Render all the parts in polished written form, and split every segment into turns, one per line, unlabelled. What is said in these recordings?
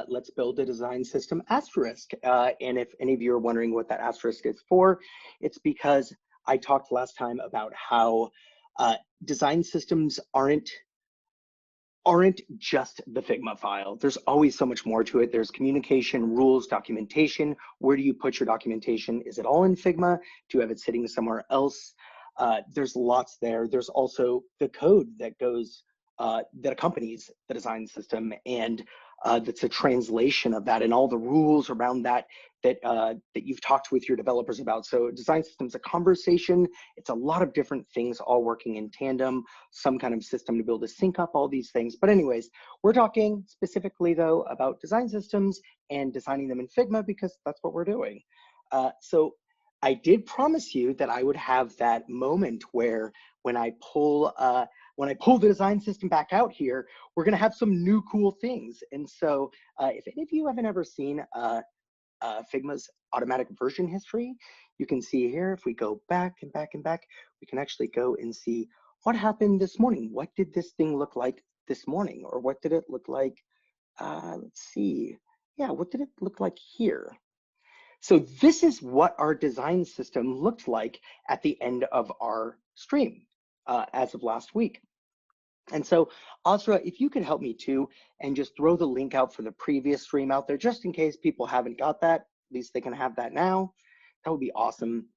let's build a design system asterisk. And if any of you are wondering what that asterisk is for, it's because I talked last time about how design systems aren't just the Figma file. There's always so much more to it. There's communication, rules, documentation. Where do you put your documentation? Is it all in Figma? Do you have it sitting somewhere else? There's lots there. There's also the code that goes, that accompanies the design system, and that's a translation of that, and all the rules around that that you've talked with your developers about. So design system is a conversation. It's a lot of different things all working in tandem, some kind of system to be able to sync up all these things. But anyways, we're talking specifically though about design systems and designing them in Figma because that's what we're doing. So I did promise you that I would have that moment where when I pull the design system back out here, we're gonna have some new cool things. And so if any of you haven't ever seen Figma's automatic version history, you can see here, if we go back and back and back, we can actually go and see what happened this morning. What did this thing look like this morning? Or what did it look like, let's see. Yeah, what did it look like here? So this is what our design system looked like at the end of our stream as of last week. And so, Asra, if you could help me too, and just throw the link out for the previous stream out there, just in case people haven't got that, at least they can have that now. That would be awesome.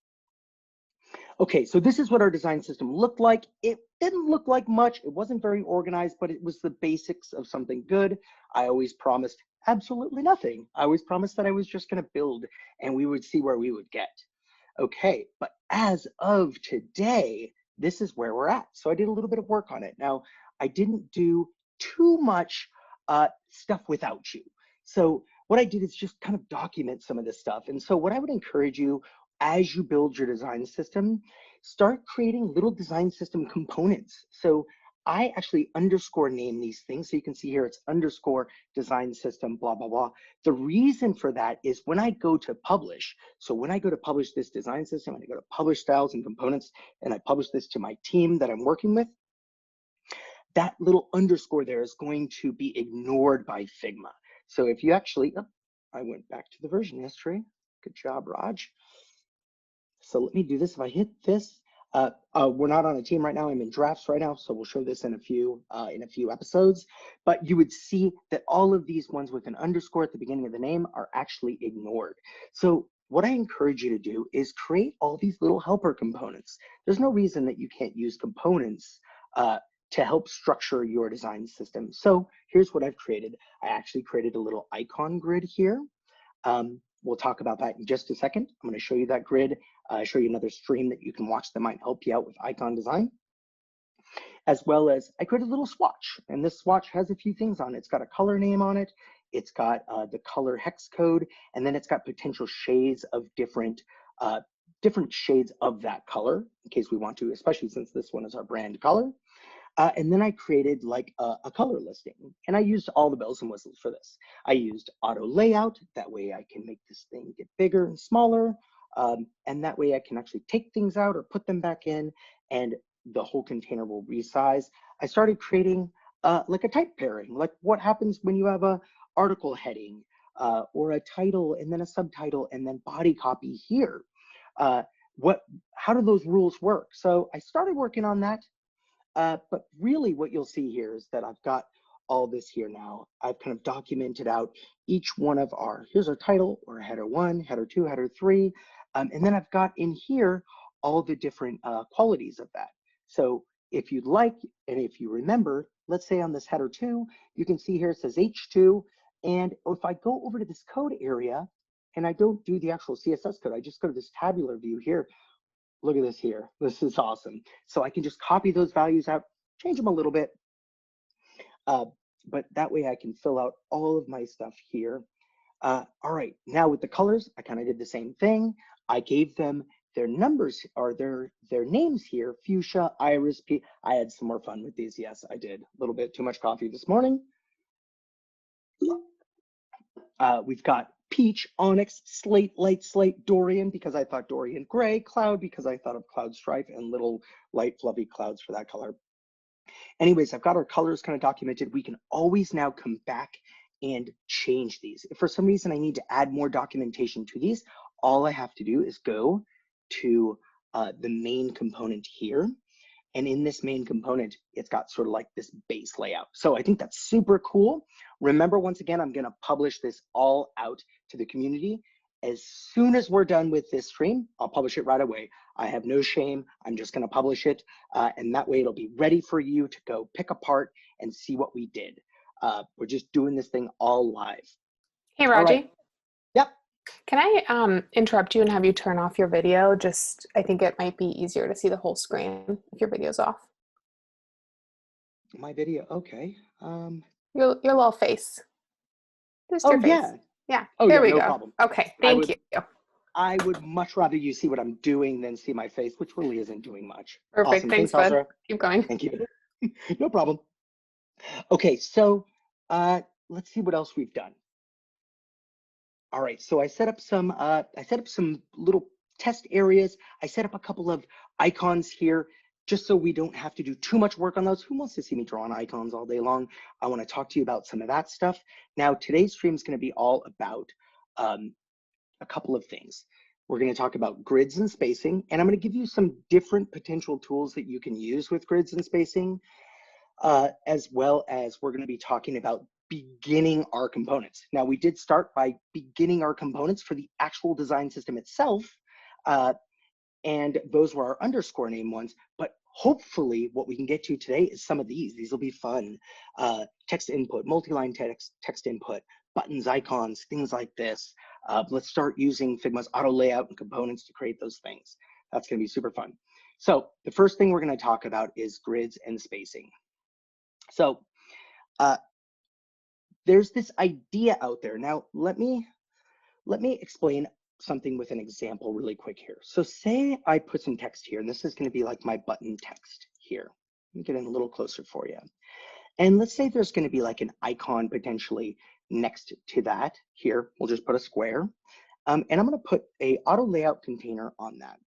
Okay, so this is what our design system looked like. It didn't look like much. It wasn't very organized, but it was the basics of something good. I always promised absolutely nothing. I always promised that I was just gonna build and we would see where we would get. Okay, but as of today, this is where we're at. So I did a little bit of work on it. Now, I didn't do too much stuff without you. So what I did is just kind of document some of this stuff. And so what I would encourage you as you build your design system, start creating little design system components. So I actually underscore name these things. So you can see here, it's underscore design system, blah, blah, blah. The reason for that is when I go to publish, so when I go to publish this design system, and I go to publish styles and components, and I publish this to my team that I'm working with, that little underscore there is going to be ignored by Figma. So if you actually, oh, I went back to the version history. Good job, Raj. So let me do this. If I hit this, we're not on a team right now. I'm in drafts right now, so we'll show this in a few episodes. But you would see that all of these ones with an underscore at the beginning of the name are actually ignored. So what I encourage you to do is create all these little helper components. There's no reason that you can't use components to help structure your design system. So here's what I've created. I actually created a little icon grid here. We'll talk about that in just a second. I'm going to show you that grid, show you another stream that you can watch that might help you out with icon design. As well as I created a little swatch, and this swatch has a few things on it. It's got a color name on it. It's got the color hex code, and then it's got potential shades of different shades of that color in case we want to, especially since this one is our brand color. And then I created like a color listing, and I used all the bells and whistles for this. I used auto layout, that way I can make this thing get bigger and smaller, and that way I can actually take things out or put them back in, and the whole container will resize. I started creating like a type pairing, like what happens when you have a article heading or a title and then a subtitle and then body copy here. How do those rules work? So I started working on that. But really what you'll see here is that I've got all this here now. I've kind of documented out each one of here's our title or header 1, header 2, header 3. And then I've got in here all the different qualities of that. So if you'd like, and if you remember, let's say on this header 2, you can see here it says H2. And if I go over to this code area and I don't do the actual CSS code, I just go to this tabular view here. Look at this here. This is awesome. So I can just copy those values out, change them a little bit. But that way I can fill out all of my stuff here. All right, now with the colors, I kind of did the same thing. I gave them their numbers or their names here, fuchsia, iris, I had some more fun with these. Yes, I did. A little bit too much coffee this morning. We've got peach, onyx, slate, light slate, Dorian, because I thought Dorian gray, cloud, because I thought of cloud stripe, and little light fluffy clouds for that color. Anyways, I've got our colors kind of documented. We can always now come back and change these. If for some reason I need to add more documentation to these, all I have to do is go to the main component here. And in this main component, it's got sort of like this base layout. So I think that's super cool. Remember, once again, I'm gonna publish this all out to the community. As soon as we're done with this stream, I'll publish it right away. I have no shame, I'm just gonna publish it. And that way it'll be ready for you to go pick apart and see what we did. We're just doing this thing all live.
Hey,
All right.
Roggi.
Yep.
Can I interrupt you and have you turn off your video? Just, I think it might be easier to see the whole screen if your video's off.
My video, okay.
Your little face. Just
Oh
your face.
yeah.
Yeah,
Oh
there
yeah,
we
no
go.
problem.
Okay, thank you.
I would much rather you see what I'm doing than see my face, which really isn't doing much.
Perfect,
Awesome.
thanks,
Thanks,
bud.
Azra.
Keep going.
Thank you. No problem. Okay, so let's see what else we've done. All right, so I set up some little test areas. I set up a couple of icons here just so we don't have to do too much work on those. Who wants to see me draw on icons all day long? I want to talk to you about some of that stuff. Now, today's stream is going to be all about a couple of things. We're going to talk about grids and spacing, and I'm going to give you some different potential tools that you can use with grids and spacing, as well as we're going to be talking about beginning our components. Now, we did start by beginning our components for the actual design system itself, and those were our underscore name ones, but hopefully what we can get to today is some of these. These will be fun. Text input, multi-line text input, buttons, icons, things like this. Let's start using Figma's auto layout and components to create those things. That's gonna be super fun. So the first thing we're gonna talk about is grids and spacing. So there's this idea out there. Now, let me explain something with an example really quick here. So say I put some text here, and this is gonna be like my button text here. Let me get in a little closer for you. And let's say there's gonna be like an icon potentially next to that here. We'll just put a square. And I'm gonna put a auto layout container on that.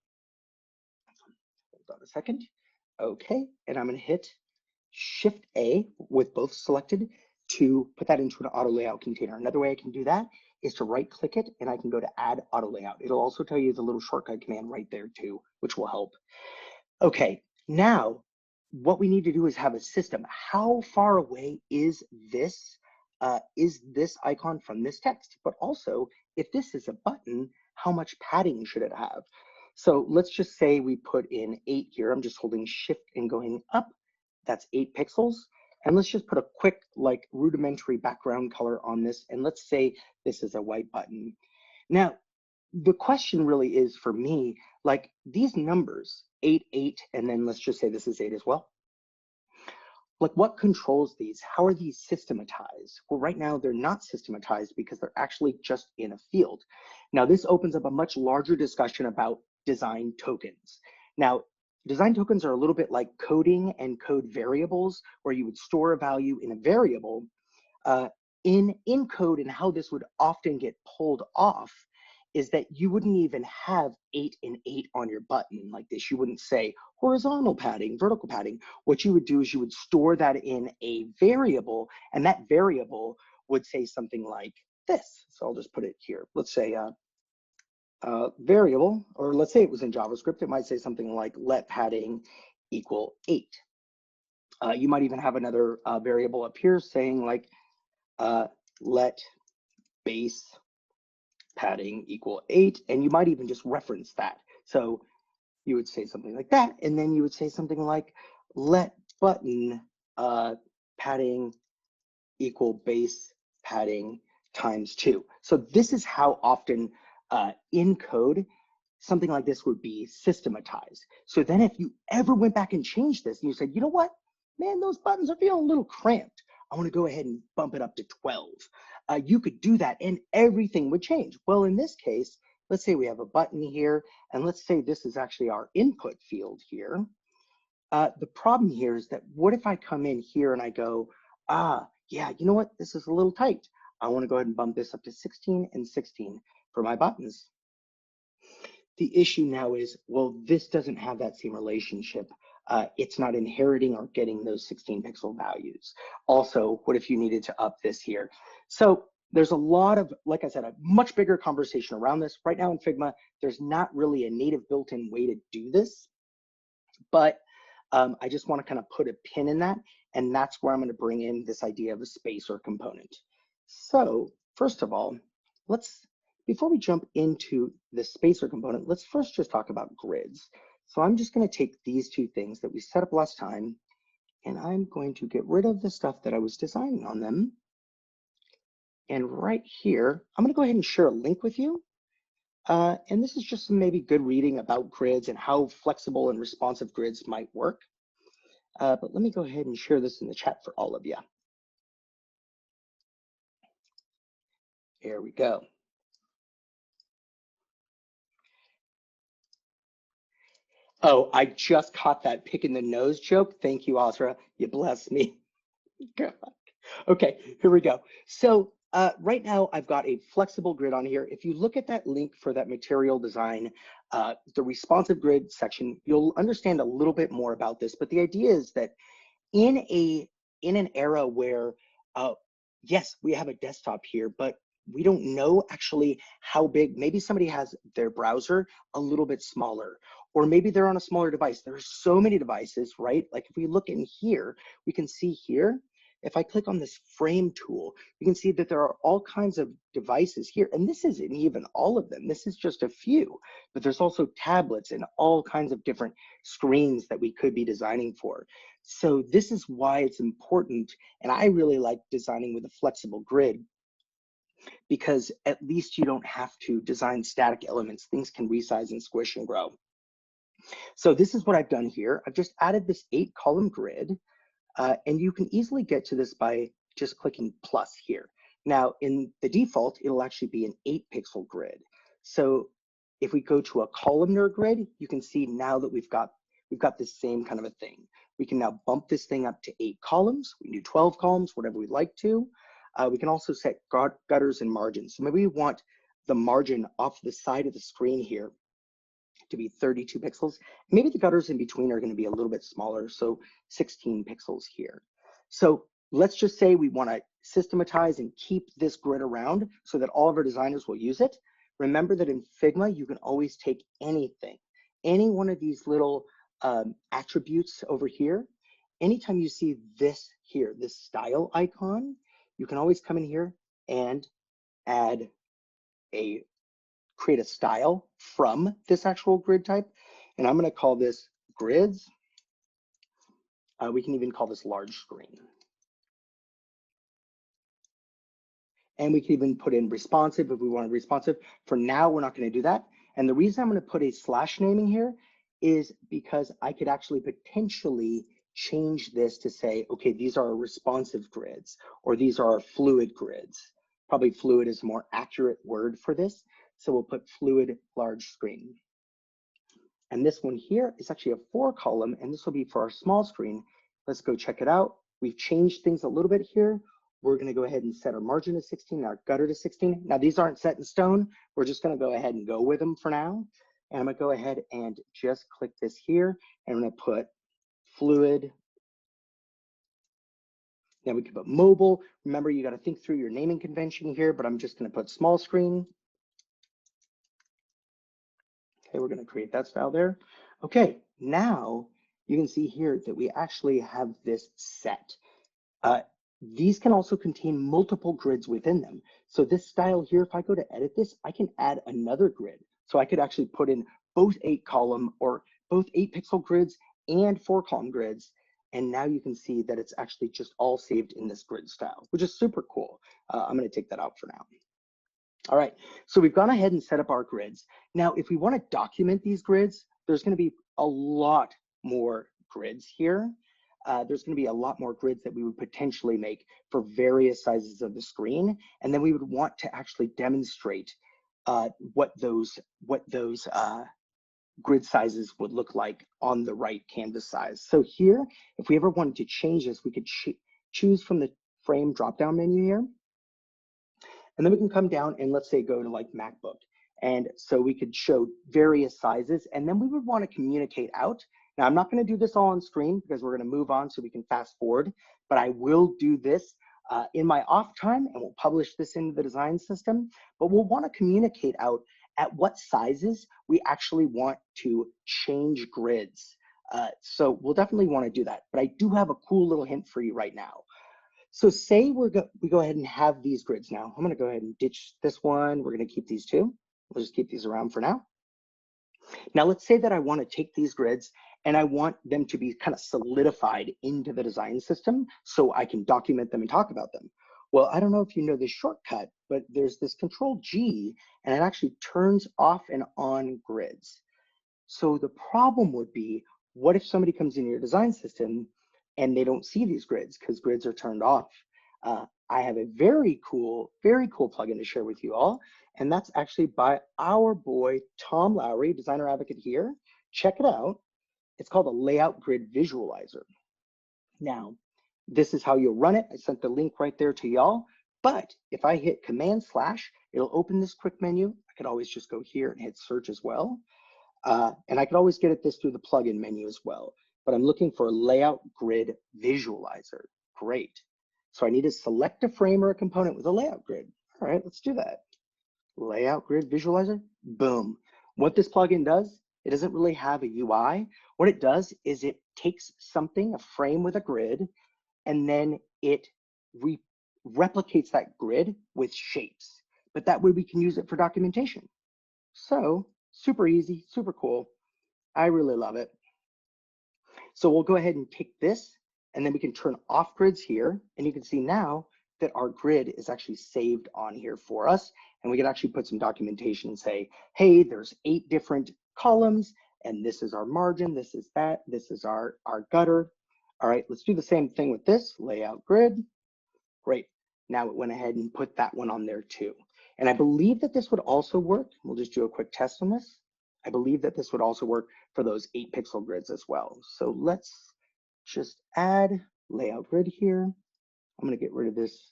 Hold on a second. Okay, and I'm gonna hit Shift A with both selected to put that into an auto layout container. Another way I can do that is to right click it and I can go to add auto layout. It'll also tell you the little shortcut command right there too, which will help. Okay, now what we need to do is have a system. How far away is this icon from this text? But also, if this is a button, how much padding should it have? So let's just say we put in 8 here. I'm just holding Shift and going up. That's 8 pixels. And let's just put a quick, like, rudimentary background color on this. And let's say this is a white button. Now, the question really is for me, like these numbers, 8, 8, and then let's just say this is 8 as well. Like what controls these? How are these systematized? Well, right now they're not systematized because they're actually just in a field. Now, this opens up a much larger discussion about design tokens. Now, design tokens are a little bit like coding and code variables, where you would store a value in a variable. In code, and how this would often get pulled off is that you wouldn't even have 8 and 8 on your button like this. You wouldn't say horizontal padding, vertical padding. What you would do is you would store that in a variable, and that variable would say something like this. So I'll just put it here. Let's say variable, or let's say it was in JavaScript, it might say something like let padding equal 8. You might even have another variable up here saying like let base padding equal 8, and you might even just reference that. So you would say something like that, and then you would say something like let button padding equal base padding times 2. So this is how often in code something like this would be systematized. So then if you ever went back and changed this and you said, you know what, man, those buttons are feeling a little cramped, I want to go ahead and bump it up to 12. You could do that and everything would change. Well, in this case, let's say we have a button here, and let's say this is actually our input field here. The problem here is that what if I come in here and I go, yeah, you know what, this is a little tight. I want to go ahead and bump this up to 16 and 16 for my buttons. The issue now is, well, this doesn't have that same relationship. it's not inheriting or getting those 16 pixel values. Also, what if you needed to up this here? So there's a lot of, like I said, a much bigger conversation around this. Right now in Figma, there's not really a native built-in way to do this, but I just want to kind of put a pin in that, and that's where I'm going to bring in this idea of a spacer component. So first of all, before we jump into the spacer component, let's first just talk about grids. So I'm just going to take these two things that we set up last time, and I'm going to get rid of the stuff that I was designing on them. And right here, I'm going to go ahead and share a link with you. And this is just some maybe good reading about grids and how flexible and responsive grids might work. But let me go ahead and share this in the chat for all of you. There we go. Oh, I just caught that pick in the nose joke. Thank you, Asra. You bless me. God. Okay, here we go. So right now I've got a flexible grid on here. If you look at that link for that material design, the responsive grid section, you'll understand a little bit more about this. But the idea is that in an era where, yes, we have a desktop here, but we don't know actually how big. Maybe somebody has their browser a little bit smaller, or maybe they're on a smaller device. There are so many devices, right? Like if we look in here, we can see here, if I click on this frame tool, you can see that there are all kinds of devices here. And this isn't even all of them. This is just a few, but there's also tablets and all kinds of different screens that we could be designing for. So this is why it's important. And I really like designing with a flexible grid, because at least you don't have to design static elements. Things can resize and squish and grow. So this is what I've done here. I've just added this 8-column grid. And you can easily get to this by just clicking plus here. Now, in the default, it'll actually be an 8-pixel grid. So if we go to a columnar grid, you can see now that we've got this same kind of a thing. We can now bump this thing up to 8 columns. We can do 12 columns, whatever we'd like to. We can also set gutters and margins. So maybe we want the margin off the side of the screen here to be 32 pixels. Maybe the gutters in between are going to be a little bit smaller, so 16 pixels here. So let's just say we want to systematize and keep this grid around so that all of our designers will use it. Remember that in Figma, you can always take anything, any one of these little attributes over here. Anytime you see this here, this style icon, you can always come in here and create a style from this actual grid type. And I'm going to call this grids. We can even call this large screen. And we can even put in responsive if we want responsive. For now, we're not going to do that. And the reason I'm going to put a slash naming here is because I could actually potentially change this to say, okay, these are our responsive grids, or these are our fluid grids. Probably fluid is a more accurate word for this. So we'll put fluid large screen. And this one here is actually a 4-column, and this will be for our small screen. Let's go check it out. We've changed things a little bit here. We're going to go ahead and set our margin to 16, our gutter to 16. Now, these aren't set in stone. We're just going to go ahead and go with them for now. And I'm going to go ahead and just click this here, and I'm going to put fluid. Now we can put mobile. Remember, you got to think through your naming convention here, but I'm just going to put small screen. Okay, we're going to create that style there. Okay, now you can see here that we actually have this set. These can also contain multiple grids within them. So this style here, if I go to edit this, I can add another grid. So I could actually put in both 8-column or both 8-pixel grids and 4-column grids. And now you can see that it's actually just all saved in this grid style, which is super cool. I'm going to take that out for now. All right, so we've gone ahead and set up our grids. Now, if we want to document these grids, there's going to be a lot more grids here. There's going to be a lot more grids that we would potentially make for various sizes of the screen. And then we would want to actually demonstrate what those grid sizes would look like on the right canvas size. So here, if we ever wanted to change this, we could choose from the frame drop-down menu here. And then we can come down and let's say go to like MacBook. And so we could show various sizes, and then we would want to communicate out Now, I'm not going to do this all on screen because we're going to move on so we can fast forward, but I will do this in my off time, and we'll publish this into the design system. But we'll want to communicate out at what sizes we actually want to change grids. So we'll definitely want to do that. But I do have a cool little hint for you right now. So say we go ahead and have these grids now. I'm going to go ahead and ditch this one. We're going to keep these two. We'll just keep these around for now. Now let's say that I want to take these grids and I want them to be kind of solidified into the design system so I can document them and talk about them. Well, I don't know if you know this shortcut, but there's this Control-G, and it actually turns off and on grids. So the problem would be, what if somebody comes into your design system and they don't see these grids because grids are turned off? I have a very cool plugin to share with you all, and that's actually by our boy, Tom Lowry, designer advocate here. Check it out. It's called a layout grid visualizer. Now, this is how you'll run it. I sent the link right there to y'all, but if I hit Command/, it'll open this quick menu. I could always just go here and hit search as well. And I could always get at this through the plugin menu as well, but I'm looking for a layout grid visualizer. Great. So I need to select a frame or a component with a layout grid. All right, let's do that. Layout grid visualizer, boom. What this plugin does, it doesn't really have a UI. What it does is it takes something, a frame with a grid, and then it replicates that grid with shapes. But that way we can use it for documentation. So super easy, super cool. I really love it. So we'll go ahead and take this, and then we can turn off grids here. And you can see now that our grid is actually saved on here for us. And we can actually put some documentation and say, hey, there's 8 different columns, and this is our margin, this is that, this is our gutter. All right, let's do the same thing with this layout grid. Great. Now it went ahead and put that one on there too. And I believe that this would also work. We'll just do a quick test on this. I believe that this would also work for those 8 pixel grids as well. So let's just add layout grid here. I'm going to get rid of this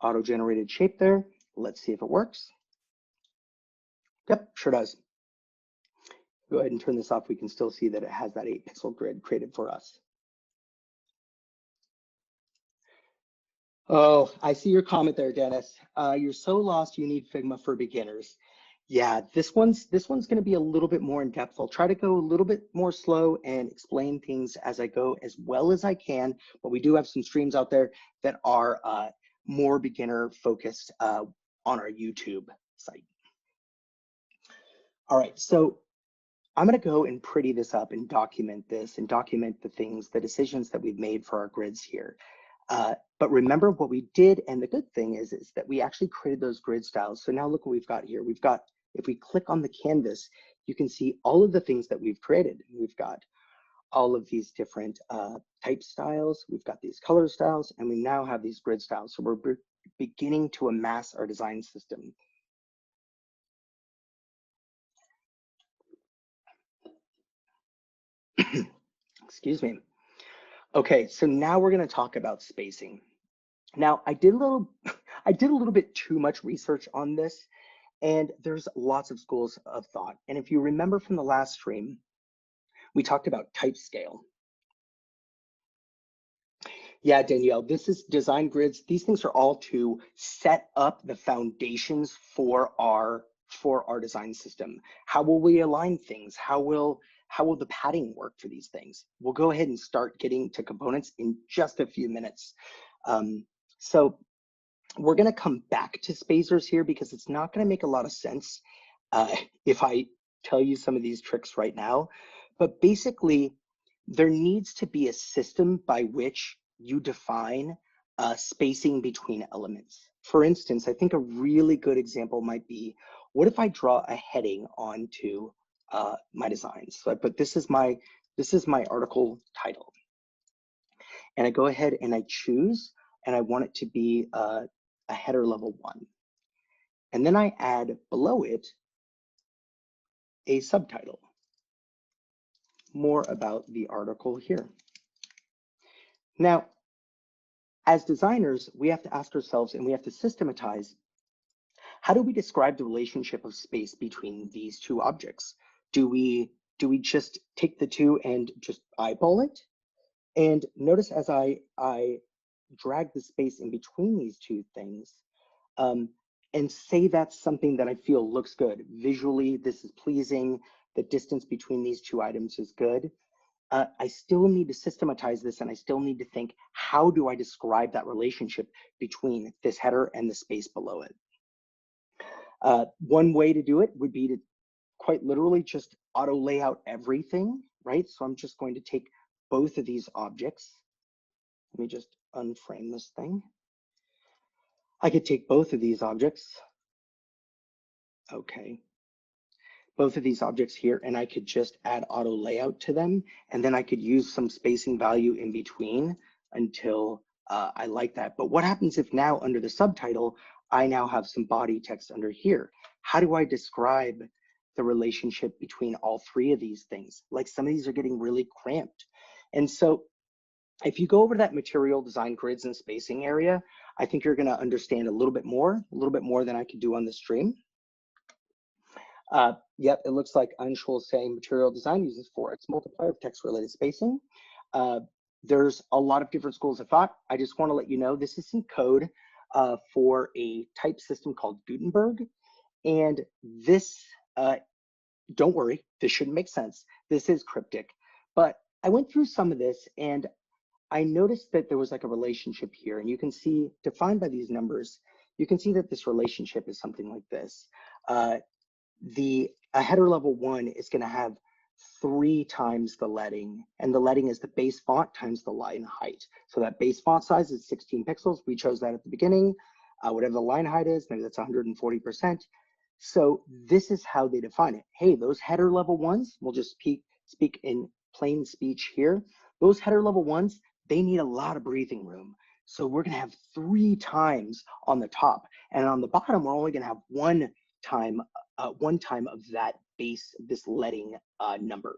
auto-generated shape there. Let's see if it works. Yep, sure does. Go ahead and turn this off. We can still see that it has that 8 pixel grid created for us. Oh, I see your comment there, Dennis. You're so lost, you need Figma for beginners. Yeah, this one's going to be a little bit more in depth. I'll try to go a little bit more slow and explain things as I go as well as I can, but we do have some streams out there that are more beginner focused on our YouTube site. All right, so I'm going to go and pretty this up and document this and document the things, the decisions that we've made for our grids here. But remember what we did, and the good thing is that we actually created those grid styles. So now look what we've got here. We've got, if we click on the canvas, you can see all of the things that we've created. We've got all of these different type styles. We've got these color styles, and we now have these grid styles. So we're beginning to amass our design system. Excuse me. Okay, so now we're going to talk about spacing. Now, I did a little bit too much research on this, and there's lots of schools of thought. And if you remember from the last stream, we talked about type scale. Yeah, Danielle, this is design grids. These things are all to set up the foundations for our design system. How will we align things? How will the padding work for these things? We'll go ahead and start getting to components in just a few minutes. So we're going to come back to spacers here because it's not going to make a lot of sense if I tell you some of these tricks right now. But basically, there needs to be a system by which you define spacing between elements. For instance, I think a really good example might be, what if I draw a heading onto my designs? So I put, this is my article title. And I go ahead and I choose, and I want it to be a header level 1. And then I add below it a subtitle. More about the article here. Now, as designers, we have to ask ourselves, and we have to systematize, how do we describe the relationship of space between these two objects? Do we do we just take the two and just eyeball it? And notice as I drag the space in between these two things, and say that's something that I feel looks good. Visually, this is pleasing. The distance between these two items is good. I still need to systematize this, and I still need to think, how do I describe that relationship between this header and the space below it? One way to do it would be to quite literally just auto layout everything, right? So I'm just going to take both of these objects. Let me just unframe this thing. I could take both of these objects. Okay. Both of these objects here, and I could just add auto layout to them. And then I could use some spacing value in between until I like that. But what happens if now under the subtitle, I now have some body text under here? How do I describe the relationship between all three of these things? Like some of these are getting really cramped. And so if you go over that material design grids and spacing area, I think you're gonna understand a little bit more than I could do on the stream. Yep, it looks like Anshul is saying material design uses 4x multiplier of text-related spacing. There's a lot of different schools of thought. I just want to let you know this is some code for a type system called Gutenberg. And this, don't worry, this shouldn't make sense. This is cryptic. But I went through some of this and I noticed that there was like a relationship here. And you can see, defined by these numbers, you can see that this relationship is something like this. A header level 1 is going to have 3 times the leading, and the leading is the base font times the line height. So that base font size is 16 pixels. We chose that at the beginning. Whatever the line height is, maybe that's 140%. So this is how they define it. Hey, those header level 1s, we'll just speak in plain speech here. Those header level 1s, they need a lot of breathing room. So we're going to have 3 times on the top, and on the bottom, we're only going to have one time of that base, this leading number.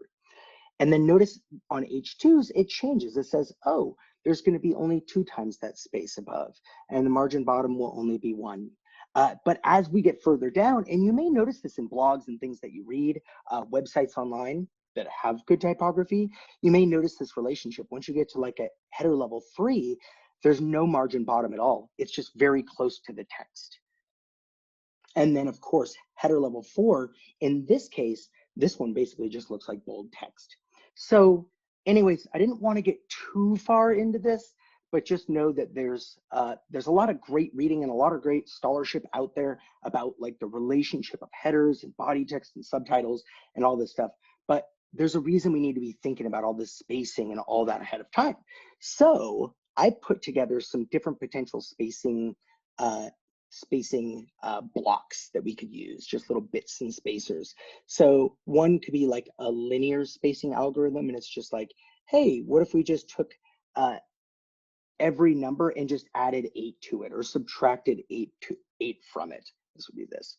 And then notice on H2s, it changes. It says, oh, there's going to be only 2 times that space above, and the margin bottom will only be 1. But as we get further down, and you may notice this in blogs and things that you read, websites online that have good typography, you may notice this relationship. Once you get to like a header level 3, there's no margin bottom at all. It's just very close to the text. And then of course, header level 4, in this case, this one basically just looks like bold text. So anyways, I didn't want to get too far into this, but just know that there's a lot of great reading and a lot of great scholarship out there about like the relationship of headers and body text and subtitles and all this stuff. But there's a reason we need to be thinking about all this spacing and all that ahead of time. So I put together some different potential spacing blocks that we could use, just little bits and spacers. So one could be like a linear spacing algorithm, and it's just like, hey, what if we just took every number and just added 8 to it, or subtracted 8 from it? This would be this.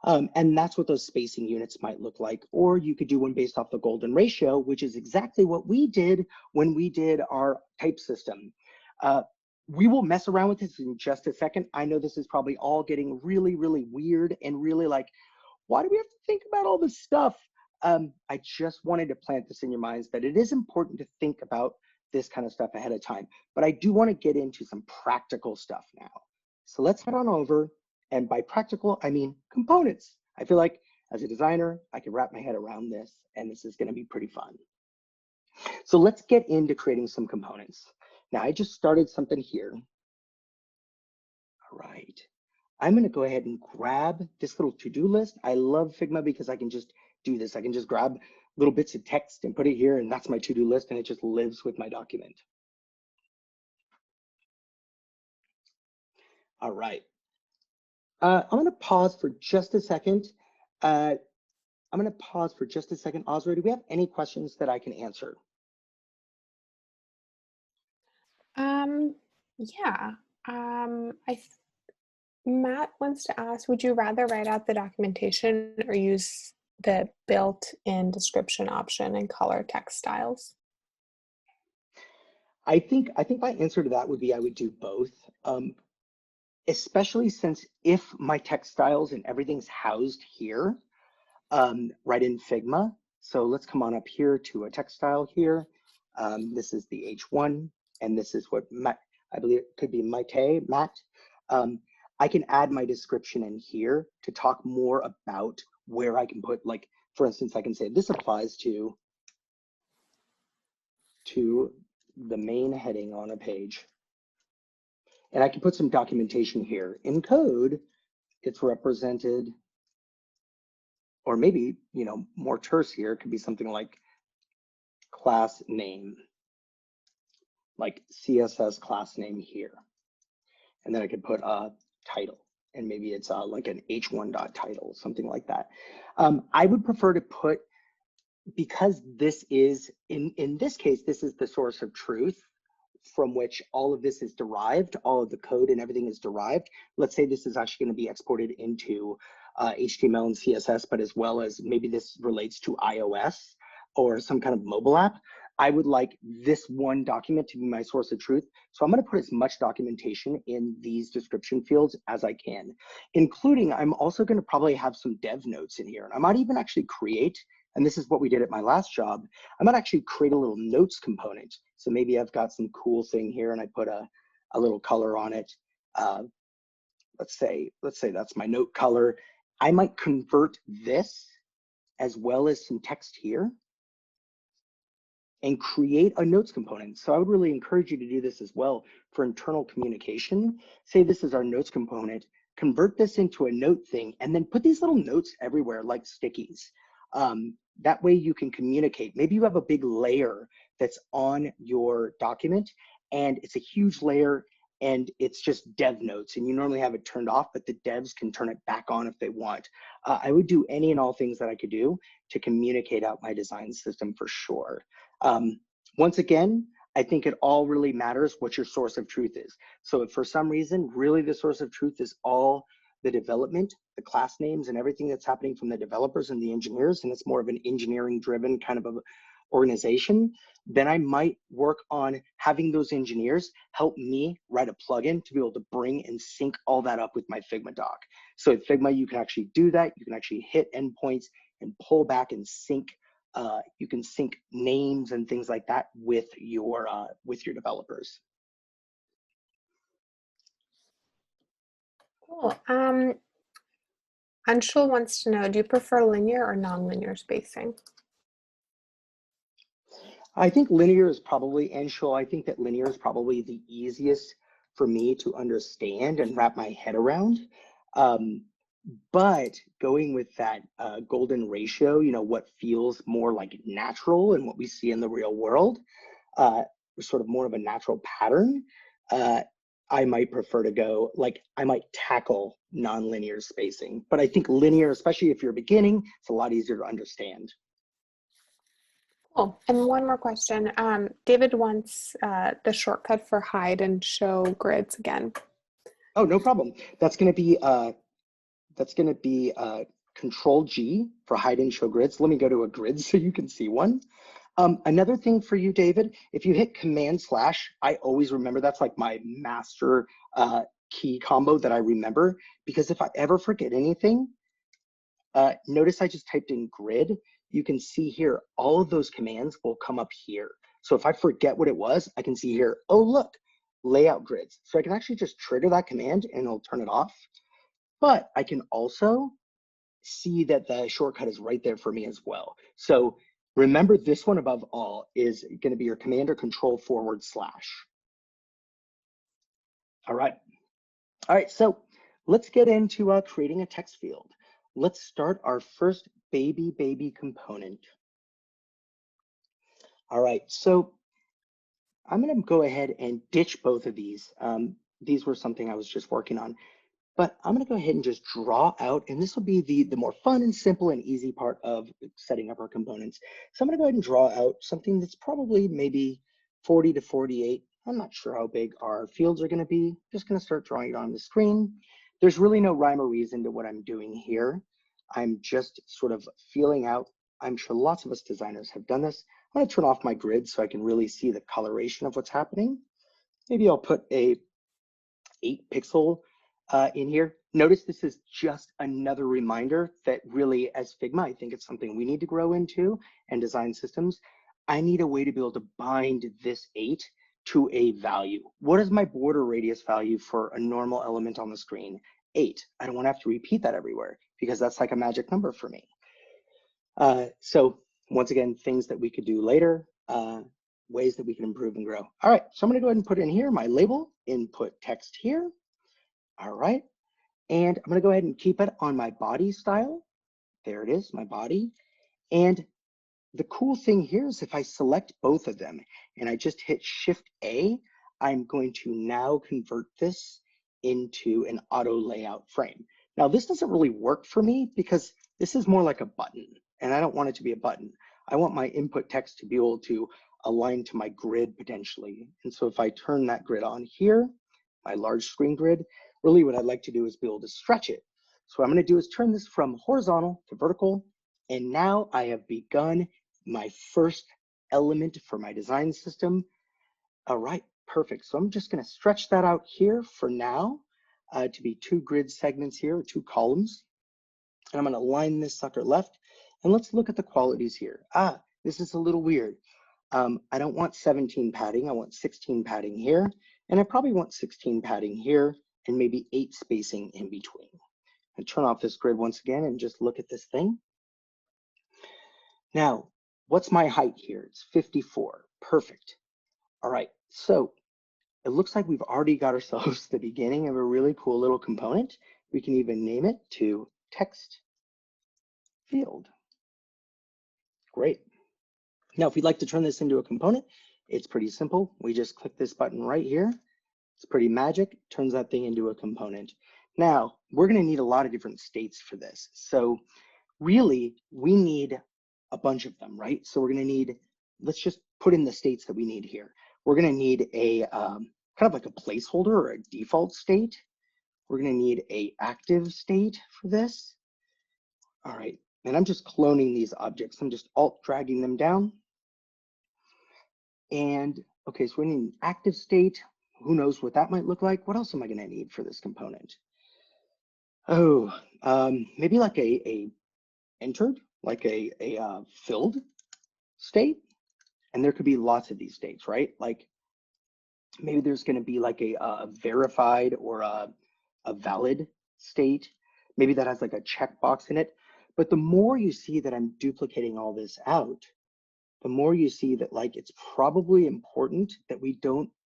And that's what those spacing units might look like. Or you could do one based off the golden ratio, which is exactly what we did when we did our type system. We will mess around with this in just a second. I know this is probably all getting really, really weird and really like, why do we have to think about all this stuff? I just wanted to plant this in your minds that it is important to think about this kind of stuff ahead of time. But I do want to get into some practical stuff now. So let's head on over. And by practical, I mean components. I feel like as a designer, I can wrap my head around this, and this is going to be pretty fun. So let's get into creating some components. Now, I just started something here. All right. I'm going to go ahead and grab this little to-do list. I love Figma because I can just do this. I can just grab little bits of text and put it here, and that's my to-do list, and it just lives with my document. All right. I'm going to pause for just a second. Osra, do we have any questions that I can answer?
Yeah. Matt wants to ask, would you rather write out the documentation or use the built-in description option and color text styles?
I think my answer to that would be I would do both. Especially since if my text styles and everything's housed here, right in Figma. So let's come on up here to a text style here. This is the H1, and this is what I believe it could be Matt. I can add my description in here to talk more about where I can put, like, for instance, I can say this applies to the main heading on a page. And I can put some documentation here. In code, it's represented, or maybe, you know, more terse here, it could be something like class name, like CSS class name here. And then I could put a title, and maybe it's like an h1.title, something like that. I would prefer to put, because this is, in this case, this is the source of truth from which all of this is derived, all of the code and everything is derived. Let's say this is actually going to be exported into HTML and CSS, but as well as maybe this relates to iOS or some kind of mobile app. I would like this one document to be my source of truth. So I'm going to put as much documentation in these description fields as I can, including I'm also going to probably have some dev notes in here. And I might even actually create, and this is what we did at my last job, I might actually create a little notes component. So maybe I've got some cool thing here and I put a little color on it. Let's say that's my note color. I might convert this as well as some text here and create a notes component. So I would really encourage you to do this as well for internal communication. Say this is our notes component, convert this into a note thing, and then put these little notes everywhere like stickies. That way you can communicate. Maybe you have a big layer that's on your document and it's a huge layer and it's just dev notes and you normally have it turned off, but the devs can turn it back on if they want. I would do any and all things that I could do to communicate out my design system for sure. Once again, I think it all really matters what your source of truth is. So if for some reason, really the source of truth is all the development, the class names and everything that's happening from the developers and the engineers, and it's more of an engineering driven kind of a organization, then I might work on having those engineers help me write a plugin to be able to bring and sync all that up with my Figma doc. So with Figma, you can actually do that. You can actually hit endpoints and pull back and sync. You can sync names and things like that with your developers.
Cool. Anshul wants to know, do you prefer linear or nonlinear spacing?
I think linear is probably, Anshul, I think that linear is probably the easiest for me to understand and wrap my head around. But going with that golden ratio, you know, what feels more like natural and what we see in the real world, sort of more of a natural pattern, I might prefer to go, like, I might tackle nonlinear spacing. But I think linear, especially if you're beginning, it's a lot easier to understand.
Cool. And one more question. David wants the shortcut for hide and show grids again.
Oh, no problem. That's going to be Control G for hide and show grids. Let me go to a grid so you can see one. Another thing for you, David, if you hit Command/, I always remember that's like my master key combo that I remember, because if I ever forget anything, notice I just typed in grid. You can see here, all of those commands will come up here. So if I forget what it was, I can see here, oh, look, layout grids. So I can actually just trigger that command and it'll turn it off. But I can also see that the shortcut is right there for me as well. So remember, this one above all is going to be your Command or Control /. All right, so let's get into creating a text field. Let's start our first baby component. All right, so I'm going to go ahead and ditch both of these. These were something I was just working on. But I'm going to go ahead and just draw out, and this will be the more fun and simple and easy part of setting up our components. So I'm going to go ahead and draw out something that's probably maybe 40 to 48. I'm not sure how big our fields are going to be. Just going to start drawing it on the screen. There's really no rhyme or reason to what I'm doing here. I'm just sort of feeling out. I'm sure lots of us designers have done this. I'm going to turn off my grid so I can really see the coloration of what's happening. Maybe I'll put a 8 pixel in here. Notice this is just another reminder that really, as Figma, I think it's something we need to grow into and design systems. I need a way to be able to bind this 8 to a value. What is my border radius value for a normal element on the screen? 8. I don't want to have to repeat that everywhere because that's like a magic number for me. So once again, things that we could do later, ways that we can improve and grow. All right, so I'm going to go ahead and put in here my label, input text here. All right. And I'm going to go ahead and keep it on my body style. There it is, my body. And the cool thing here is if I select both of them and I just hit Shift A, I'm going to now convert this into an auto layout frame. Now this doesn't really work for me because this is more like a button and I don't want it to be a button. I want my input text to be able to align to my grid potentially. And so if I turn that grid on here, my large screen grid, really what I'd like to do is be able to stretch it. So what I'm going to do is turn this from horizontal to vertical. And now I have begun my first element for my design system. All right, perfect. So I'm just going to stretch that out here for now to be 2 grid segments here, or 2 columns. And I'm going to line this sucker left. And let's look at the qualities here. This is a little weird. I don't want 17 padding. I want 16 padding here. And I probably want 16 padding here and maybe 8 spacing in between. And turn off this grid once again and just look at this thing. Now, what's my height here? It's 54. Perfect. All right, so it looks like we've already got ourselves the beginning of a really cool little component. We can even name it to text field. Great. Now, if we'd like to turn this into a component, it's pretty simple. We just click this button right here. It's pretty magic, turns that thing into a component. Now, we're going to need a lot of different states for this. So really, we need a bunch of them, right? So we're going to need, let's just put in the states that we need here. We're going to need a kind of like a placeholder or a default state. We're going to need a active state for this. All right, and I'm just cloning these objects. I'm just alt dragging them down. And okay, so we need an active state. Who knows what that might look like? What else am I going to need for this component? Oh, maybe like a entered, like a filled state. And there could be lots of these states, right? Like maybe there's going to be like a verified or a valid state. Maybe that has like a checkbox in it. But the more you see that I'm duplicating all this out, the more you see that like it's probably important that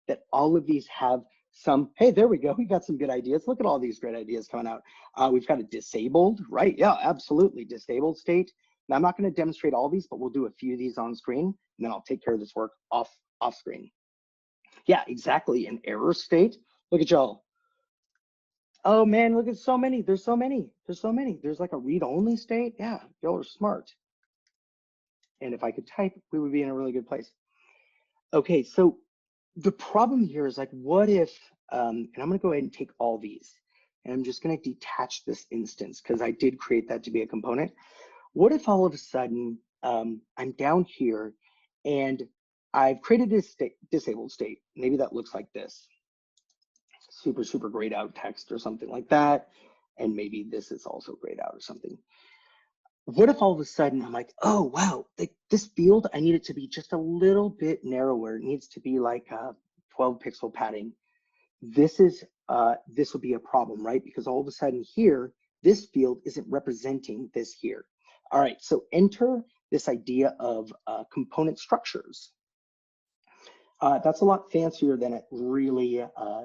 that all of these have some, hey, there we go. We got some good ideas. Look at all these great ideas coming out. We've got a disabled, right? Yeah, absolutely. Disabled state. Now I'm not going to demonstrate all these, but we'll do a few of these on screen and then I'll take care of this work off screen. Yeah, exactly. An error state. Look at y'all. Oh man, look at so many. There's so many. There's so many. There's like a read-only state. Yeah, y'all are smart. And if I could type, we would be in a really good place. Okay, so the problem here is like, what if, and I'm gonna go ahead and take all these, and I'm just gonna detach this instance because I did create that to be a component. What if all of a sudden I'm down here and I've created this disabled state. Maybe that looks like this. Super, super grayed out text or something like that. And maybe this is also grayed out or something. What if all of a sudden I'm like, oh, wow, this field, I need it to be just a little bit narrower. It needs to be like 12 pixel padding. This will be a problem, right? Because all of a sudden here, this field isn't representing this here. All right, so enter this idea of component structures. That's a lot fancier than it really,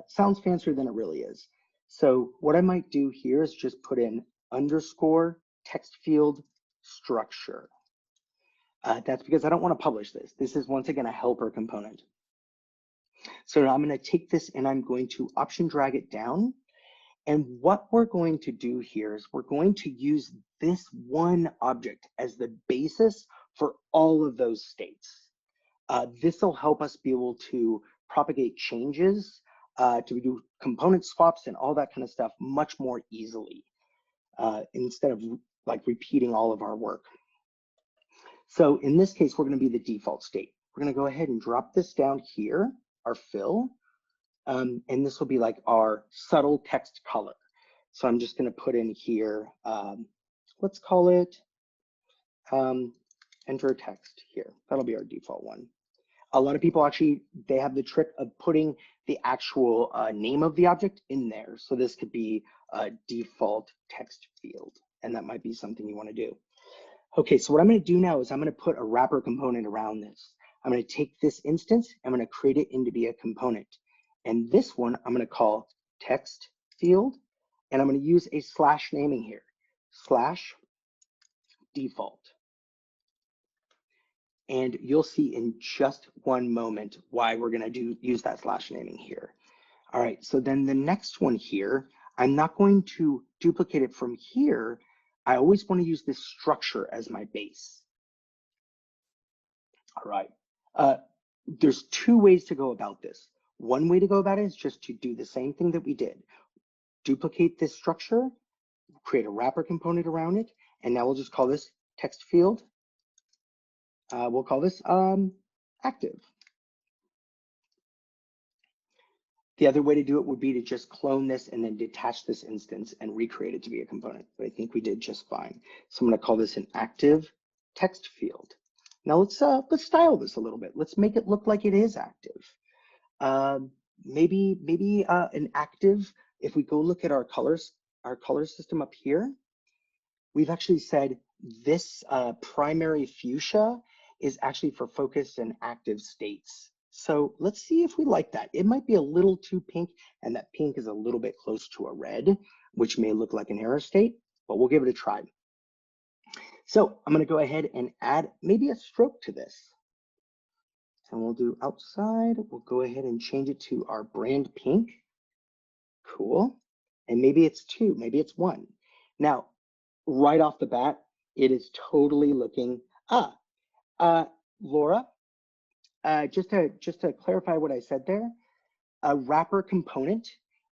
sounds fancier than it really is. So what I might do here is just put in underscore text field structure. That's because I don't want to publish this. This is once again a helper component. So now I'm going to take this and I'm going to option drag it down. And what we're going to do here is we're going to use this one object as the basis for all of those states. This will help us be able to propagate changes, to do component swaps and all that kind of stuff much more easily, instead of like repeating all of our work. So in this case, we're going to be the default state. We're going to go ahead and drop this down here, our fill, and this will be like our subtle text color. So I'm just going to put in here, let's call it enter text here. That'll be our default one. A lot of people actually, they have the trick of putting the actual name of the object in there. So this could be a default text field, and that might be something you want to do. Okay, so what I'm going to do now is I'm going to put a wrapper component around this. I'm going to take this instance, I'm going to create it into be a component. And this one I'm going to call text field, and I'm going to use a slash naming here, slash default. And you'll see in just one moment why we're going to use that slash naming here. All right, so then the next one here, I'm not going to duplicate it from here. I always want to use this structure as my base. All right, there's two ways to go about this. One way to go about it is just to do the same thing that we did. Duplicate this structure, create a wrapper component around it, and now we'll just call this text field. We'll call this active. The other way to do it would be to just clone this and then detach this instance and recreate it to be a component. But I think we did just fine. So I'm going to call this an active text field. Now let's style this a little bit. Let's make it look like it is active. Maybe an active. If we go look at our color system up here, we've actually said this primary fuchsia is actually for focus and active states. So let's see if we like that. It might be a little too pink, and that pink is a little bit close to a red, which may look like an error state, but we'll give it a try. So I'm going to go ahead and add maybe a stroke to this. And we'll do outside. We'll go ahead and change it to our brand pink. Cool. And maybe it's 2, maybe it's 1. Now, right off the bat, it is totally looking, Laura, just to clarify what I said there, a wrapper component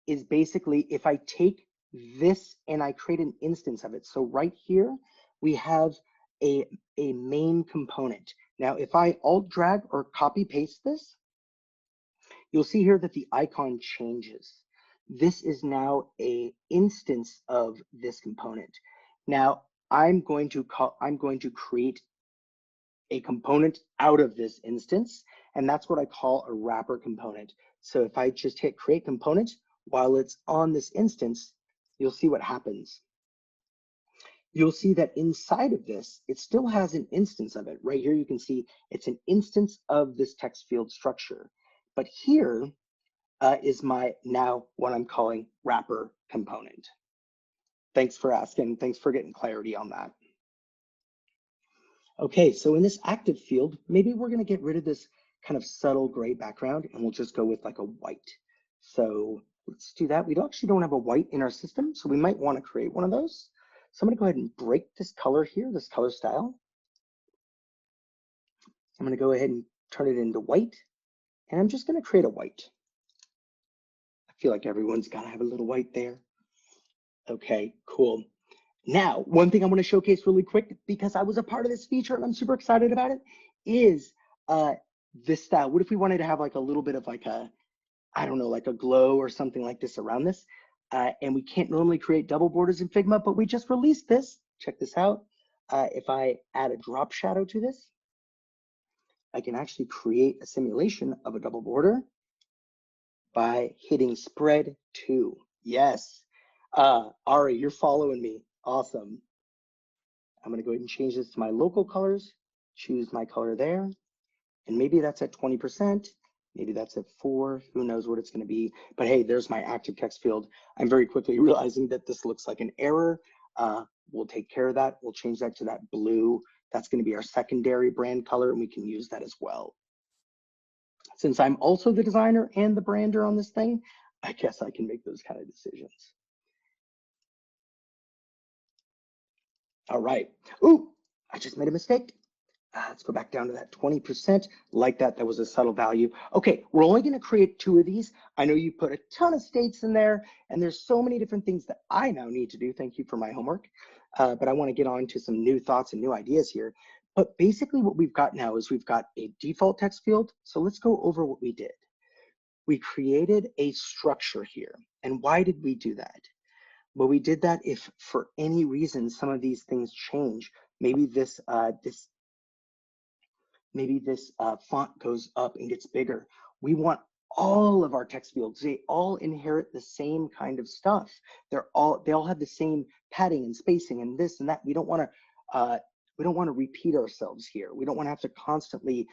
is basically if I take this and I create an instance of it. So right here, we have a main component. Now, if I alt drag or copy paste this, you'll see here that the icon changes. This is now a instance of this component. Now, I'm going to create a component out of this instance, and that's what I call a wrapper component. So if I just hit create component while it's on this instance, you'll see what happens. You'll see that inside of this, it still has an instance of it. Right here, you can see it's an instance of this text field structure. But here is my now what I'm calling wrapper component. Thanks for asking. Thanks for getting clarity on that. Okay, so in this active field, maybe we're going to get rid of this kind of subtle gray background and we'll just go with like a white. So let's do that. We actually don't have a white in our system, so we might want to create one of those. So I'm going to go ahead and break this color here, this color style. I'm going to go ahead and turn it into white, and I'm just going to create a white. I feel like everyone's got to have a little white there. Okay, cool. Now, one thing I want to showcase really quick, because I was a part of this feature and I'm super excited about it, is this style. What if we wanted to have like a little bit of like a, I don't know, like a glow or something like this around this? And we can't normally create double borders in Figma, but we just released this. Check this out. If I add a drop shadow to this, I can actually create a simulation of a double border by hitting spread to. Yes. Ari, you're following me. Awesome. I'm going to go ahead and change this to my local colors, choose my color there, and maybe that's at 20%, maybe that's at 4, who knows what it's going to be. But hey, there's my active text field. I'm very quickly realizing that this looks like an error. We'll take care of that. We'll change that to that blue. That's going to be our secondary brand color, and we can use that as well. Since I'm also the designer and the brander on this thing, I guess I can make those kind of decisions. All right. Ooh, I just made a mistake. Let's go back down to that 20%. Like that, that was a subtle value. Okay, we're only going to create 2 of these. I know you put a ton of states in there, and there's so many different things that I now need to do. Thank you for my homework. But I want to get on to some new thoughts and new ideas here. But basically what we've got now is we've got a default text field. So let's go over what we did. We created a structure here. And why did we do that? But we did that if for any reason some of these things change. Maybe this font goes up and gets bigger. We want all of our text fields, they all inherit the same kind of stuff. They all have the same padding and spacing and this and that. We don't want to repeat ourselves here. We don't want to have to constantly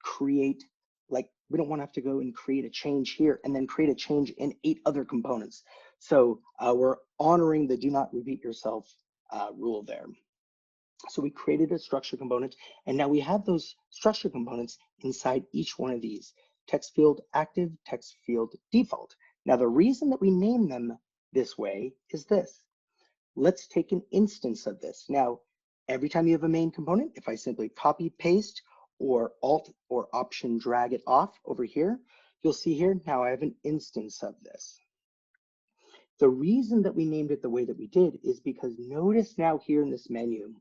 create, like, we don't want to have to go and create a change here and then create a change in 8 other components. So we're honoring the do not repeat yourself rule there. So we created a structure component, and now we have those structure components inside each one of these. Text field active, text field default. Now the reason that we name them this way is this. Let's take an instance of this. Now, every time you have a main component, if I simply copy, paste, or Alt or Option drag it off over here, you'll see here, now I have an instance of this. The reason that we named it the way that we did is because notice now here in this menu,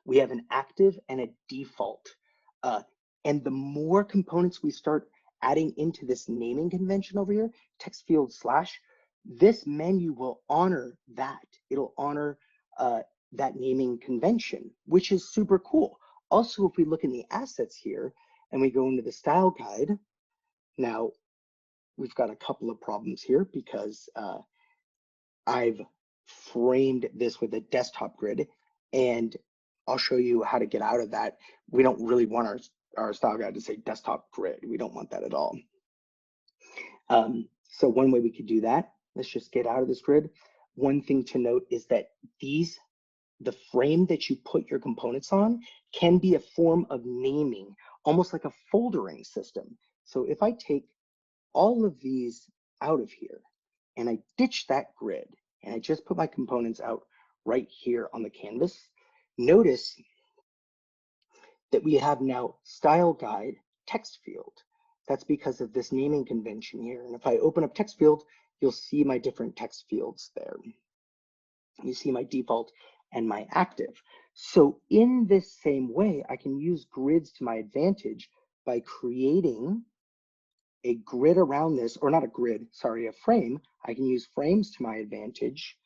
we have an active and a default. And the more components we start adding into this naming convention over here, text field slash, this menu will honor that. It'll honor that naming convention, which is super cool. Also, if we look in the assets here and we go into the style guide, now we've got a couple of problems here because I've framed this with a desktop grid, and I'll show you how to get out of that. We don't really want our style guide to say desktop grid. We don't want that at all. So one way we could do that, let's just get out of this grid. One thing to note is that the frame that you put your components on can be a form of naming, almost like a foldering system. So if I take all of these out of here and I ditch that grid and I just put my components out right here on the canvas, notice that we have now style guide text field. That's because of this naming convention here. And if I open up text field, you'll see my different text fields there. You see my default and my active. So in this same way, I can use grids to my advantage by creating a grid around this, or not a grid, sorry, a frame. I can use frames to my advantage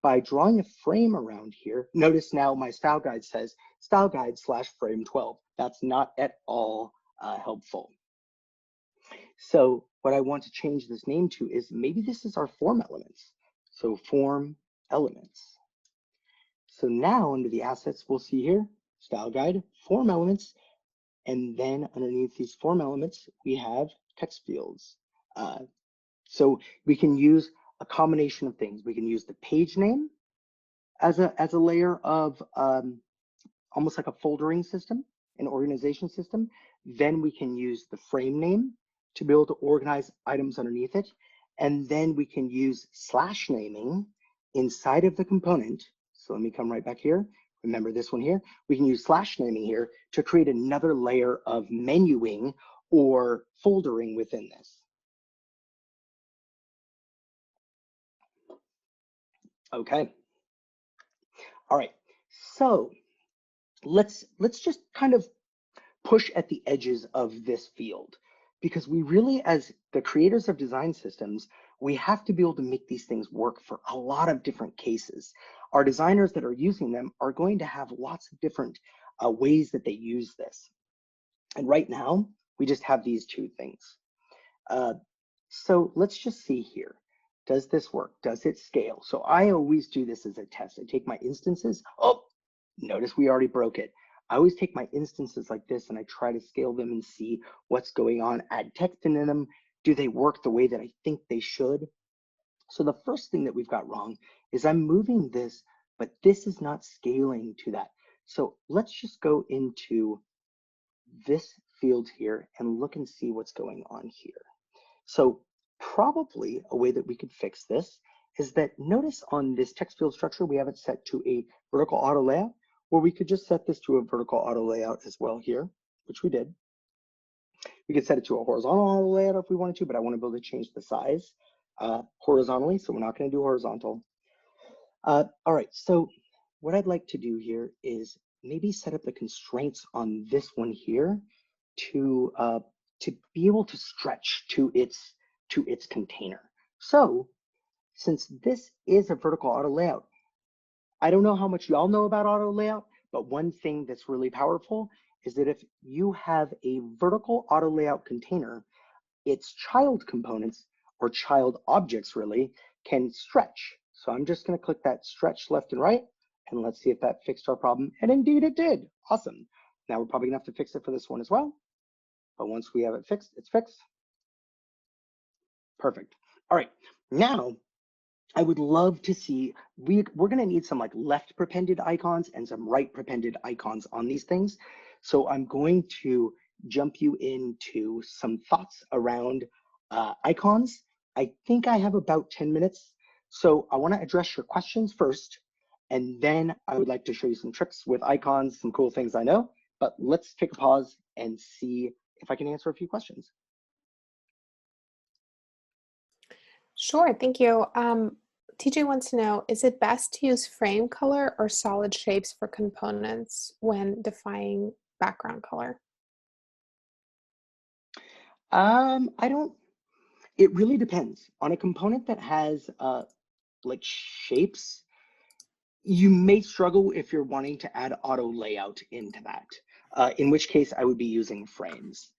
by drawing a frame around here. Notice now my style guide says style guide / frame 12. That's not at all helpful. So what I want to change this name to is maybe this is our form elements. So form elements. So now under the assets, we'll see here, style guide, form elements, and then underneath these form elements, we have text fields. So we can use a combination of things. We can use the page name as a layer of almost like a foldering system, an organization system. Then we can use the frame name to be able to organize items underneath it. And then we can use slash naming inside of the component. So let me come right back here. Remember this one here. We can use slash naming here to create another layer of menuing or foldering within this. Okay. All right. So let's just kind of push at the edges of this field, because we really, as the creators of design systems, we have to be able to make these things work for a lot of different cases. Our designers that are using them are going to have lots of different ways that they use this. And right now, we just have these two things. So let's just see here. Does this work? Does it scale? So I always do this as a test. I take my instances. Oh, notice we already broke it. I always take my instances like this and I try to scale them and see what's going on, add text into them. Do they work the way that I think they should? So the first thing that we've got wrong is I'm moving this, but this is not scaling to that. So let's just go into this field here and look and see what's going on here. So probably a way that we could fix this is that notice on this text field structure, we have it set to a vertical auto layout, or we could just set this to a vertical auto layout as well here, which we did. We could set it to a horizontal auto layout if we wanted to, but I want to be able to change the size horizontally, so we're not going to do horizontal. All right, so what I'd like to do here is maybe set up the constraints on this one here to be able to stretch to its container. So since this is a vertical auto layout, I don't know how much y'all know about auto layout, but one thing that's really powerful is that if you have a vertical auto layout container, its child components, or child objects really, can stretch. So I'm just going to click that stretch left and right, and let's see if that fixed our problem. And indeed it did. Awesome. Now we're probably going to have to fix it for this one as well. But once we have it fixed, it's fixed. Perfect. All right. Now I would love to see, we're going to need some like left prepended icons and some right prepended icons on these things. So I'm going to jump you into some thoughts around icons. I think I have about 10 minutes. So I want to address your questions first, and then I would like to show you some tricks with icons, some cool things I know. But let's take a pause and see if I can answer a few questions.
Sure, thank you. TJ wants to know, is it best to use frame color or solid shapes for components when defining background color?
It really depends. On a component that has like shapes, you may struggle if you're wanting to add auto layout into that, in which case I would be using frames.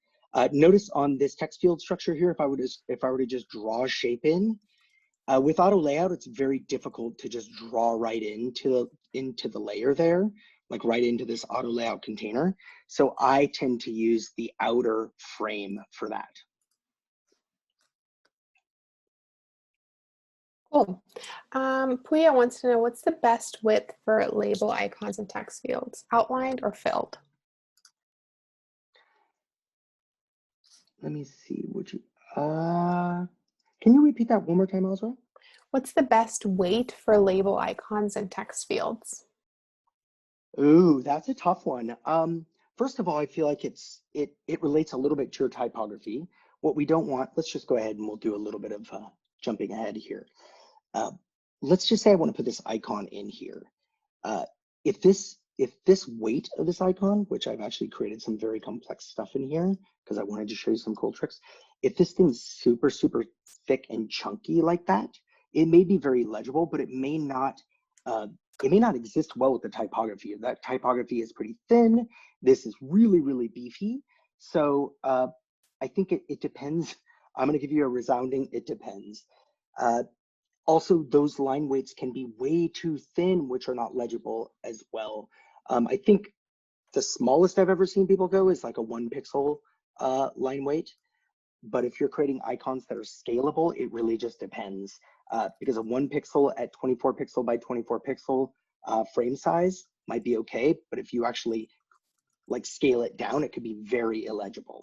Notice on this text field structure here, if I were to just draw a shape in, with auto layout, it's very difficult to just draw right into the layer there, like right into this auto layout container. So I tend to use the outer frame for that.
Cool. Puya wants to know, what's the best width for label icons and text fields, outlined or filled?
Let me see, can you repeat that one more time, Ezra?
What's the best weight for label icons and text fields?
Ooh, that's a tough one. First of all, I feel like it relates a little bit to your typography. What we don't want, let's just go ahead and we'll do a little bit of jumping ahead here. Let's just say I want to put this icon in here. If this weight of this icon, which I've actually created some very complex stuff in here because I wanted to show you some cool tricks. If this thing's super, super thick and chunky like that, it may be very legible, but it may not exist well with the typography. That typography is pretty thin. This is really, really beefy. So I think it depends. I'm going to give you a resounding, it depends. Also, those line weights can be way too thin, which are not legible as well. I think the smallest I've ever seen people go is like a 1 pixel line weight. But if you're creating icons that are scalable, it really just depends. Because a 1 pixel at 24 pixel by 24 pixel frame size might be okay. But if you actually like scale it down, it could be very illegible.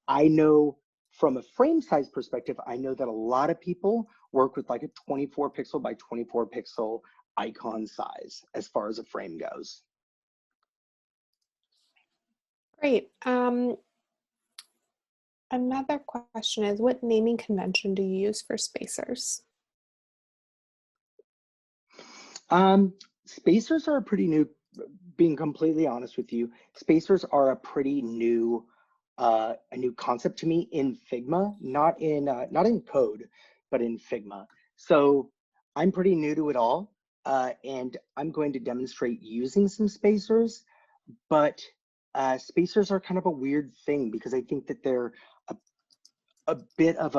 I know from a frame size perspective, I know that a lot of people work with like a 24 pixel by 24 pixel icon size as far as a frame goes.
Great. Another question is, what naming convention do you use for spacers?
Spacers are pretty new, being completely honest with you. Spacers are a pretty new concept to me in Figma, not in code, but in Figma. So I'm pretty new to it all, and I'm going to demonstrate using some spacers, but spacers are kind of a weird thing because I think that they're a bit of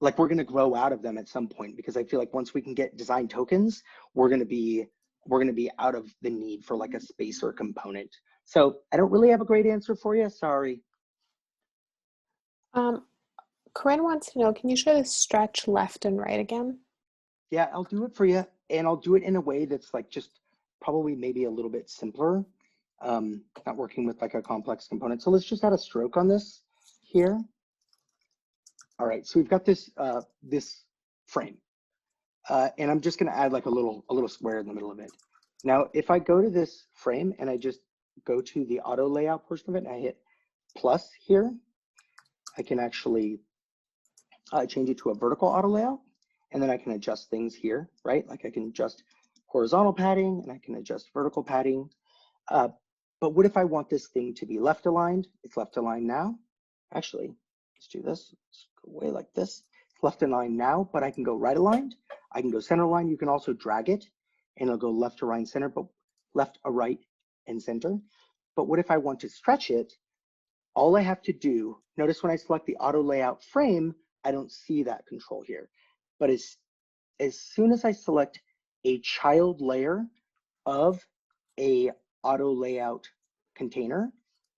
like we're going to grow out of them at some point, because I feel like once we can get design tokens, we're going to be out of the need for like a spacer component. So I don't really have a great answer for you. Sorry.
Corinne wants to know, can you show the stretch left and right again?
Yeah, I'll do it for you, and I'll do it in a way that's like just probably maybe a little bit simpler, not working with like a complex component. So let's just add a stroke on this here. All right, so we've got this this frame, and I'm just going to add like a little square in the middle of it. Now, if I go to this frame and I just go to the auto layout portion of it and I hit plus here, I can actually change it to a vertical auto layout, and then I can adjust things here, right? Like I can adjust horizontal padding and I can adjust vertical padding. But what if I want this thing to be left aligned? It's left aligned now. Actually, let's do this. Let's go away like this. left align now, but I can go right aligned. I can go center line. You can also drag it and it'll go left to right center, but left or right and center. But what if I want to stretch it? All I have to do, notice when I select the auto layout frame, I don't see that control here. But as soon as I select a child layer of a auto layout container,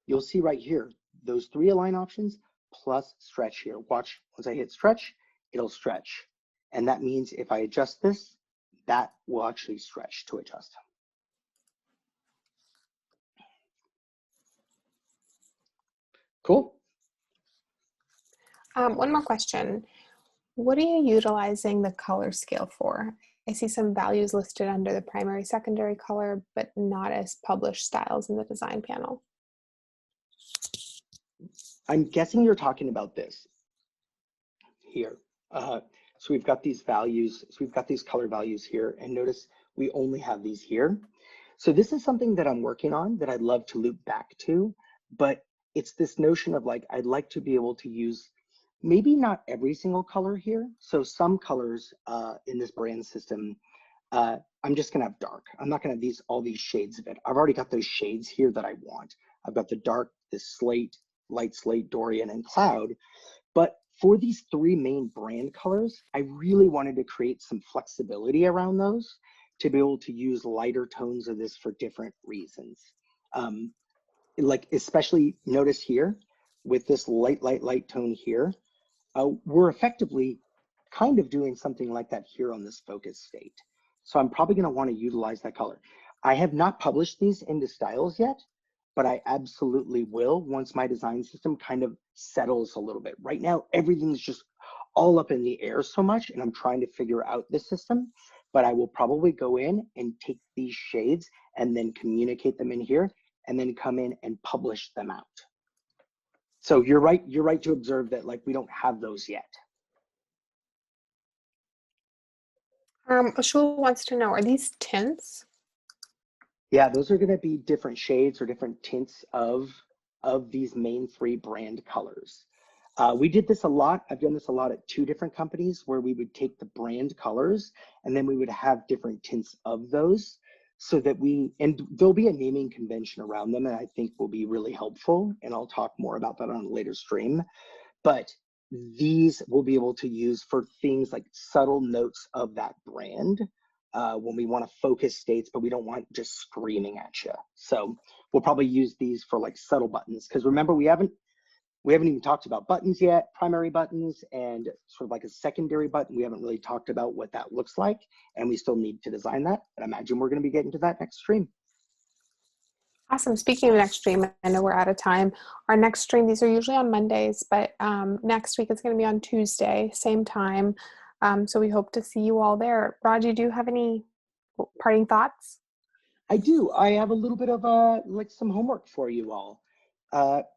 you'll see right here, those 3 align options plus stretch here. Watch, once I hit stretch, it'll stretch. And that means if I adjust this, that will actually stretch to adjust. Cool.
One more question. What are you utilizing the color scale for? I see some values listed under the primary, secondary color, but not as published styles in the design panel.
I'm guessing you're talking about this here. So we've got these values, so we've got these color values here, and notice we only have these here. So this is something that I'm working on that I'd love to loop back to, but it's this notion of like, I'd like to be able to use maybe not every single color here. So some colors in this brand system, I'm just gonna have dark. I'm not gonna have all these shades of it. I've already got those shades here that I want. I've got the dark, the slate, light slate, Dorian, and cloud. But for these 3 main brand colors, I really wanted to create some flexibility around those to be able to use lighter tones of this for different reasons. Like especially notice here with this light tone here, we're effectively kind of doing something like that here on this focus state. So I'm probably gonna wanna utilize that color. I have not published these into styles yet, but I absolutely will once my design system kind of settles a little bit. Right now, everything's just all up in the air so much, and I'm trying to figure out the system, but I will probably go in and take these shades and then communicate them in here, and then come in and publish them out. So you're right to observe that like we don't have those yet.
Ashul wants to know, are these tints?
Yeah, those are going to be different shades or different tints of these main 3 brand colors. We did this a lot. I've done this a lot at 2 different companies where we would take the brand colors and then we would have different tints of those so that and there'll be a naming convention around them that I think will be really helpful. And I'll talk more about that on a later stream. But these we'll be able to use for things like subtle notes of that brand when we want to focus states, but we don't want just screaming at you. So we'll probably use these for like subtle buttons, because remember we haven't even talked about buttons yet, primary buttons, and sort of like a secondary button. We haven't really talked about what that looks like, and we still need to design that. And I imagine we're going to be getting to that next stream.
Awesome. Speaking of next stream, I know we're out of time. Our next stream, these are usually on Mondays, but next week it's going to be on Tuesday, same time. So we hope to see you all there. Roggi, do you have any parting thoughts?
I do. I have a little bit of like some homework for you all.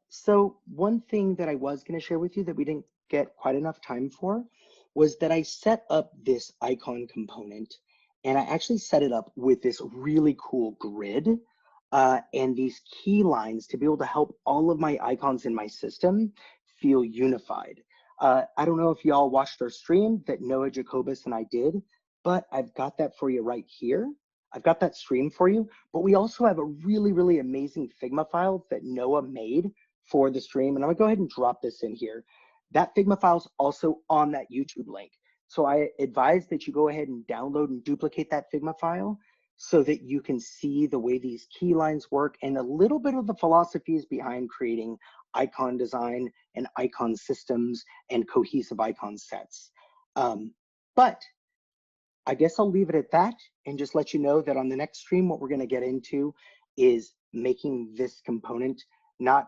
So one thing that I was going to share with you that we didn't get quite enough time for was that I set up this icon component, and I actually set it up with this really cool grid and these key lines to be able to help all of my icons in my system feel unified. I don't know if y'all watched our stream that Noah Jacobus and I did, but I've got that for you right here. I've got that stream for you, but we also have a really, really amazing Figma file that Noah made for the stream. And I'm gonna go ahead and drop this in here. That Figma file is also on that YouTube link. So I advise that you go ahead and download and duplicate that Figma file so that you can see the way these key lines work and a little bit of the philosophies behind creating icon design and icon systems and cohesive icon sets. But I guess I'll leave it at that and just let you know that on the next stream, what we're going to get into is making this component not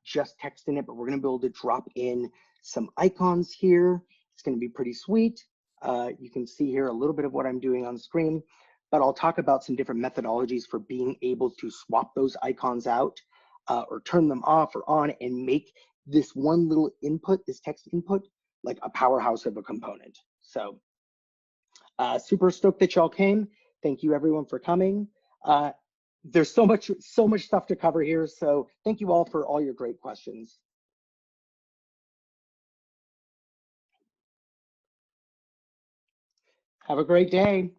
just text in it, but we're going to be able to drop in some icons here. It's going to be pretty sweet. You can see here a little bit of what I'm doing on screen, but I'll talk about some different methodologies for being able to swap those icons out or turn them off or on and make this one little input, this text input, like a powerhouse of a component. So super stoked that y'all came. Thank you everyone for coming. There's so much stuff to cover here. So thank you all for all your great questions. Have a great day.